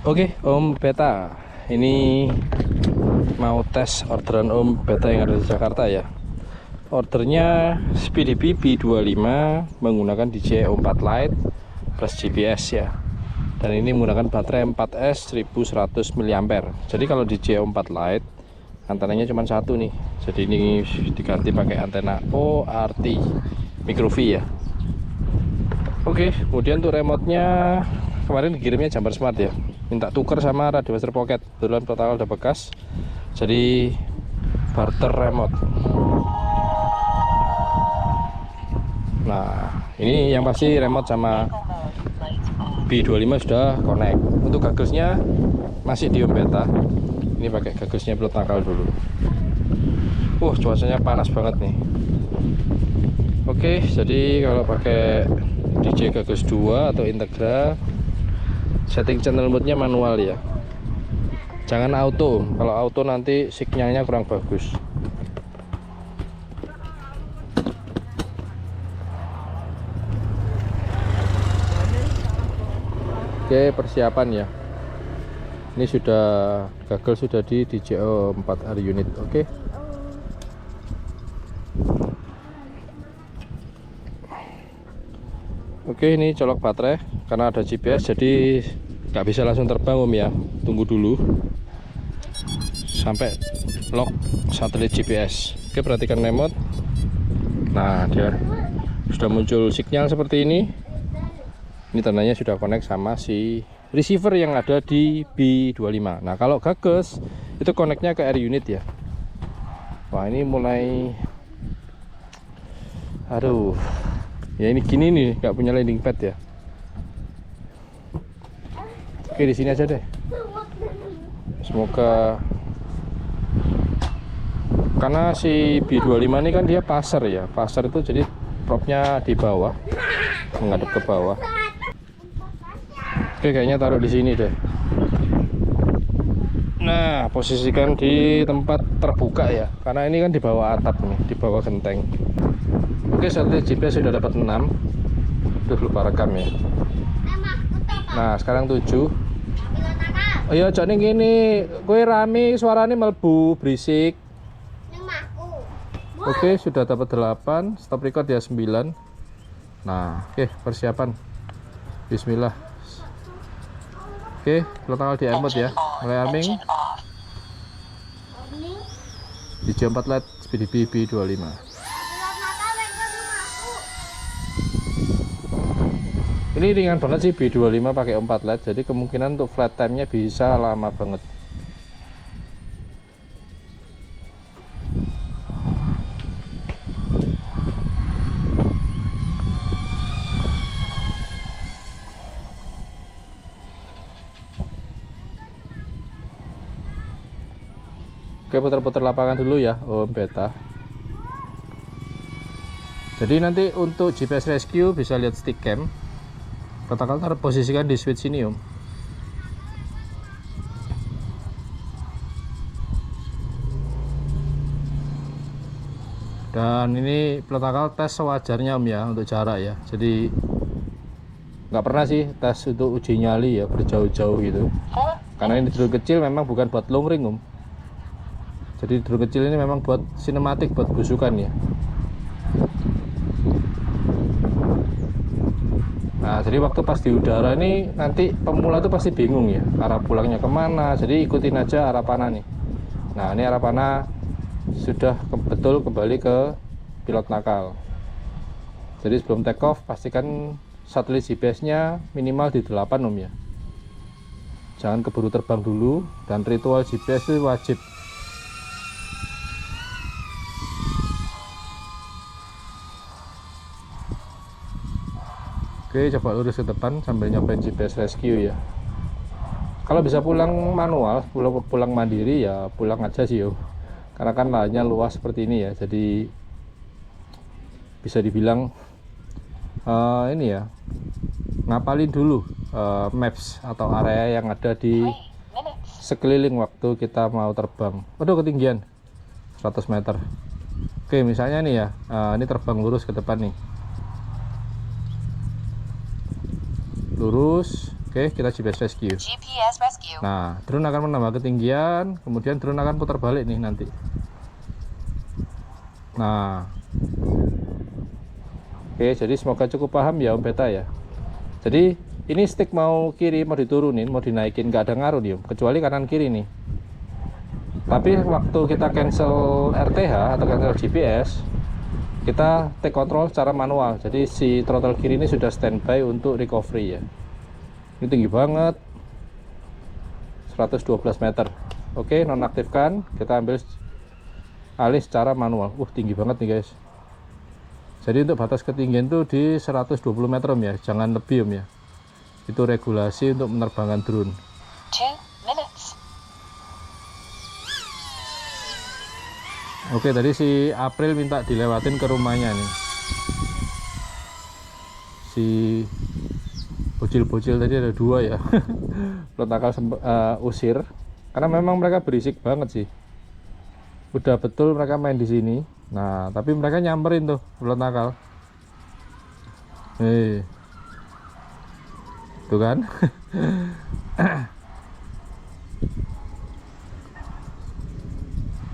Oke, Om Beta, ini mau tes orderan Om Beta yang ada di Jakarta ya. Ordernya Speedy B25 menggunakan DJI O4 Lite plus GPS ya. Dan ini menggunakan baterai 4S 1100 mAh. Jadi kalau DJI O4 Lite antenanya cuma satu nih. Jadi ini diganti pakai antena ORT micro V ya. Oke, kemudian untuk remote-nya kemarin dikirimnya Jumper Smart ya. Minta tuker sama Radio Master Pocket. Kebetulan protokol udah bekas. Jadi barter remote. Nah, ini yang pasti remote sama B25 sudah connect. Untuk gagelsnya masih di Om Beta. Ini pakai gagelsnya pilot nakal dulu. Cuacanya panas banget nih. Oke, jadi kalau pakai DJI Gaggles 2 atau Integra, setting channel mode-nya manual ya. Jangan auto. Kalau auto nanti signalnya kurang bagus. Oke, persiapan ya. Ini sudah gagal sudah di DJI 4R unit. Oke, ini colok baterai karena ada GPS jadi nggak bisa langsung terbang Om ya. Tunggu dulu sampai lock satelit GPS. Oke, perhatikan remote. Nah, dia sudah muncul sinyal seperti ini. Ini tandanya sudah connect sama si receiver yang ada di B25. Nah, kalau gaggles itu connectnya ke air unit ya. Wah, ini mulai ya ini gini nih, nggak punya landing pad ya. Oke, di sini aja deh. Semoga, karena si B25 ini kan dia pasar ya. Pasar itu jadi propnya di bawah, menghadap ke bawah. Oke, kayaknya taruh di sini deh. Nah, posisikan di tempat terbuka ya, karena ini kan di bawah atap nih, di bawah genteng. Oke, satelit GPS sudah dapat 6. Lupa rekam ya. Nah, sekarang 7. Oh iya, jane gini, kue rame suaranya melebu berisik. Oke, sudah dapat 8. Stop record ya 9. Nah, oke, persiapan. Bismillah. Oke, letakkan di emot ya. Mulai arming. DJI 4 Lite Speedy B25. Ini ringan banget sih B25 pakai 4 LED, jadi kemungkinan untuk flight time-nya bisa lama banget. Oke, putar-putar lapangan dulu ya Om Beta. Jadi nanti untuk GPS rescue bisa lihat stick cam. Protokol terposisikan di switch sini Om. Dan ini protokol tes sewajarnya Om ya, untuk jarak ya. Jadi nggak pernah sih tes untuk uji nyali ya berjauh-jauh gitu. Karena ini drone kecil memang bukan buat long range Om. Jadi drone kecil ini memang buat sinematik, buat busukan ya. Nah, jadi waktu pas di udara ini nanti pemula tuh pasti bingung ya, arah pulangnya kemana. Jadi ikutin aja arah panah nih. Nah, ini arah panah sudah betul kembali ke pilot nakal. Jadi sebelum take off pastikan satelit GPS-nya minimal di 8 Om ya. Jangan keburu terbang dulu, dan ritual GPS itu wajib. Oke, coba lurus ke depan sambil nyobain GPS rescue ya. Kalau bisa pulang manual, pulang mandiri ya pulang aja sih yo. Karena kan lahannya luas seperti ini ya, jadi bisa dibilang ini ya, ngapalin dulu maps atau area yang ada di sekeliling waktu kita mau terbang. Waduh, ketinggian 100 meter. Oke, misalnya nih ya, ini terbang lurus ke depan nih. Lurus, Oke, kita GPS rescue. GPS rescue. Nah, drone akan menambah ketinggian, kemudian drone akan putar balik nih nanti. Nah, oke, jadi semoga cukup paham ya Om Beta ya. Jadi ini stick mau kiri mau diturunin, mau dinaikin, nggak ada ngaruh nih Om, kecuali kanan kiri nih. Tapi waktu kita cancel RTH atau cancel GPS, kita take control secara manual. Jadi si throttle kiri ini sudah standby untuk recovery ya. Ini tinggi banget, 112 meter. Oke, nonaktifkan, kita ambil alih secara manual. Tinggi banget nih guys. Jadi untuk batas ketinggian itu di 120 meter Om ya, jangan lebih Om ya. Itu regulasi untuk menerbangkan drone. 2 minutes. Oke, tadi si April minta dilewatin ke rumahnya nih. Si bocil-bocil tadi ada 2 ya. Pilot nakal usir karena memang mereka berisik banget sih. Udah betul mereka main di sini. Nah, tapi mereka nyamperin tuh pilot nakal. Tuh kan.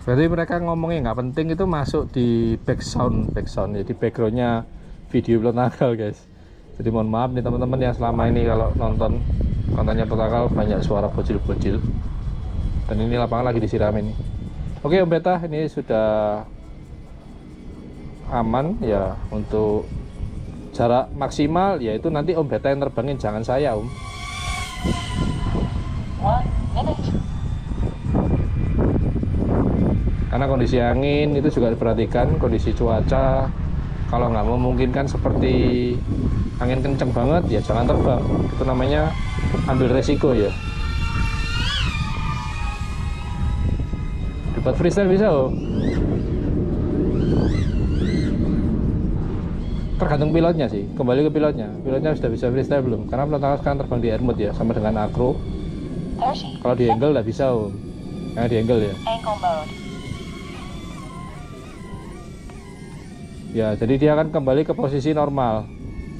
Berarti mereka ngomongnya nggak penting itu masuk di background ya, di backgroundnya video pilot nakal guys. Jadi mohon maaf nih teman-teman yang selama ini kalau nonton kontennya pilot nakal banyak suara bocil-bocil. Dan ini lapangan lagi disiramin nih. Oke Om Beta, ini sudah aman ya untuk jarak maksimal, yaitu nanti Om Beta yang terbangin, jangan saya Om. 1 minute. Karena kondisi angin itu juga diperhatikan, kondisi cuaca. Kalau nggak memungkinkan seperti angin kenceng banget ya jangan terbang. Itu namanya ambil resiko ya. Dapat freestyle bisa Om. Tergantung pilotnya sih, kembali ke pilotnya. Pilotnya sudah bisa freestyle belum? Karena pilot nakal sekarang terbang di air mode ya, sama dengan acro. Kalau di angle nggak bisa Om. Karena di angle ya. Angle mode. Ya, jadi dia akan kembali ke posisi normal.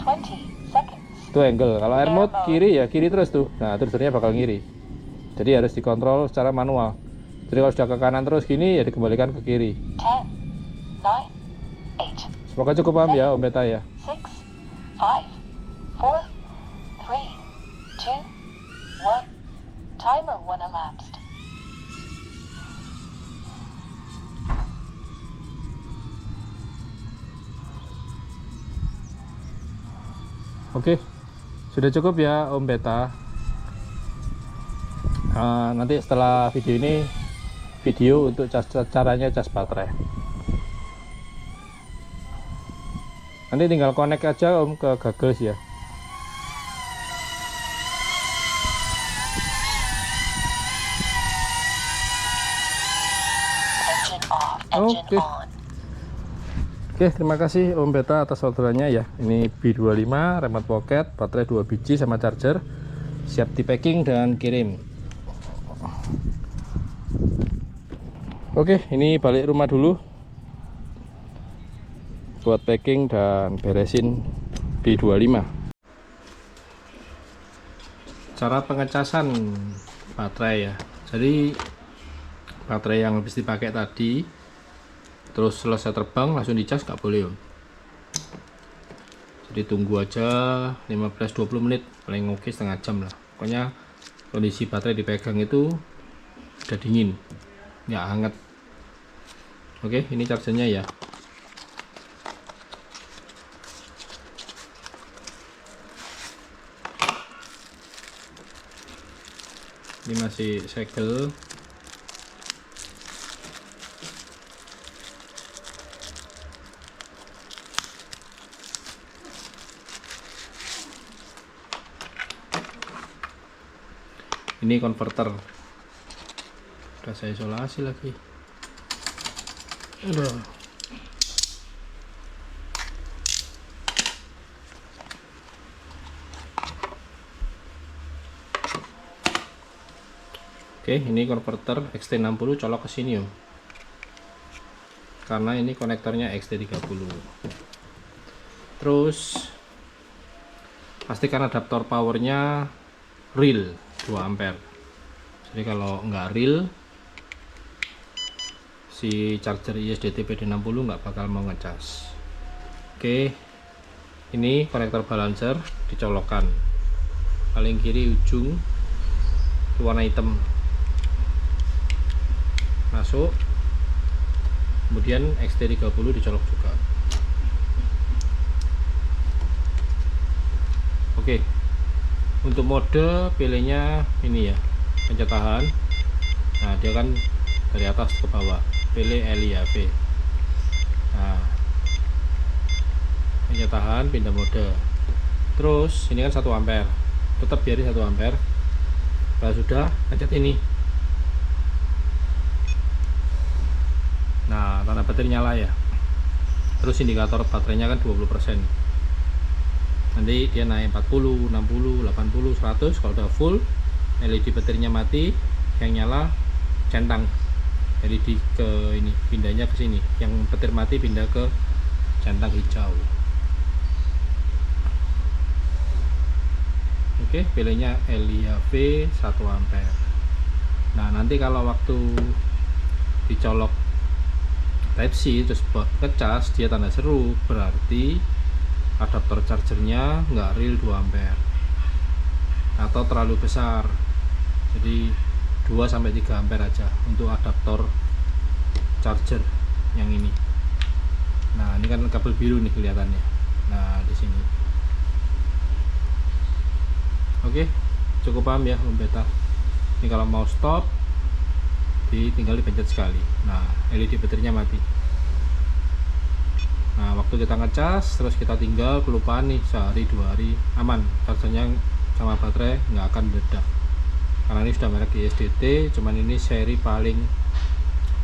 20 seconds. Itu angle. Kalau air mode kiri ya kiri terus tuh. Nah, triggernya bakal ngiri. Jadi harus dikontrol secara manual. Jadi kalau sudah ke kanan terus gini ya dikembalikan ke kiri. 10, 9, 8, Semoga cukup paham ya Om Beta ya. 6, 5, 4, 3, 2, 1. Timer 1 elapsed. Oke, sudah cukup ya Om Beta. Nanti setelah video ini, video untuk caranya cas baterai. Nanti tinggal connect aja Om ke Goggles ya. Engine off. Engine Oke. on. Oke, terima kasih Om Beta atas orderannya ya. Ini B25, remote pocket, baterai 2 biji sama charger. Siap di packing dan kirim. Oke, ini balik rumah dulu. Buat packing dan beresin B25. Cara pengecasan baterai ya. Jadi baterai yang habis dipakai tadi terus selesai terbang langsung dicas nggak boleh Om. Jadi tunggu aja 15-20 menit, paling oke setengah jam lah. Pokoknya kondisi baterai dipegang itu udah dingin, nggak hangat. Oke, ini chargernya ya. Ini masih segel. Ini konverter udah saya isolasi lagi. Aduh. Oke, ini konverter XT60 colok ke sini Om. Karena ini konektornya XT30. Terus pastikan adaptor powernya real 2 ampere. Jadi kalau nggak real, si charger ISDT PD60 nggak bakal mau ngecas. Oke, ini konektor balancer dicolokkan paling kiri ujung, warna hitam, masuk, kemudian XT30 dicolok juga. Oke, untuk mode pilihnya ini ya, pencet tahan. Nah, dia kan dari atas ke bawah, pilih LIAV. Nah, pencet tahan, pindah mode. Terus ini kan 1 ampere, tetap biarin 1 ampere. Kalau sudah, pencet ini. Nah, tanda baterai nyala ya. Terus indikator baterainya kan 20%. Nanti dia naik 40, 60, 80, 100. Kalau udah full, LED baterainya mati, yang nyala centang. LED ke ini, pindahnya ke sini. Yang petir mati pindah ke centang hijau. Oke, pilihnya LIAV 1 ampere. Nah, nanti kalau waktu dicolok Type C terus ngecas, dia tanda seru, berarti adaptor chargernya nggak real 2 ampere atau terlalu besar. Jadi 2-3 ampere aja untuk adaptor charger yang ini. Nah, ini kan kabel biru nih kelihatannya. Nah, di sini. Oke, cukup paham ya Om Beta. Ini kalau mau stop, tinggal dipencet sekali. Nah, LED baterainya mati. Nah, waktu kita ngecas, terus kita tinggal kelupaan nih, sehari 2 hari aman, chargernya sama baterai nggak akan meledak. Karena ini sudah merek ISDT, cuman ini seri paling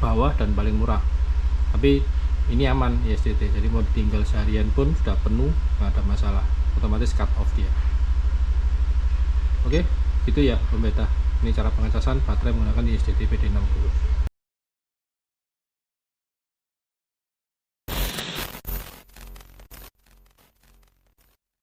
bawah dan paling murah. Tapi ini aman ISDT, jadi mau ditinggal seharian pun sudah penuh, nggak ada masalah, otomatis cut off dia. Oke, gitu ya Om Beta. Ini cara pengecasan baterai menggunakan ISDT PD60.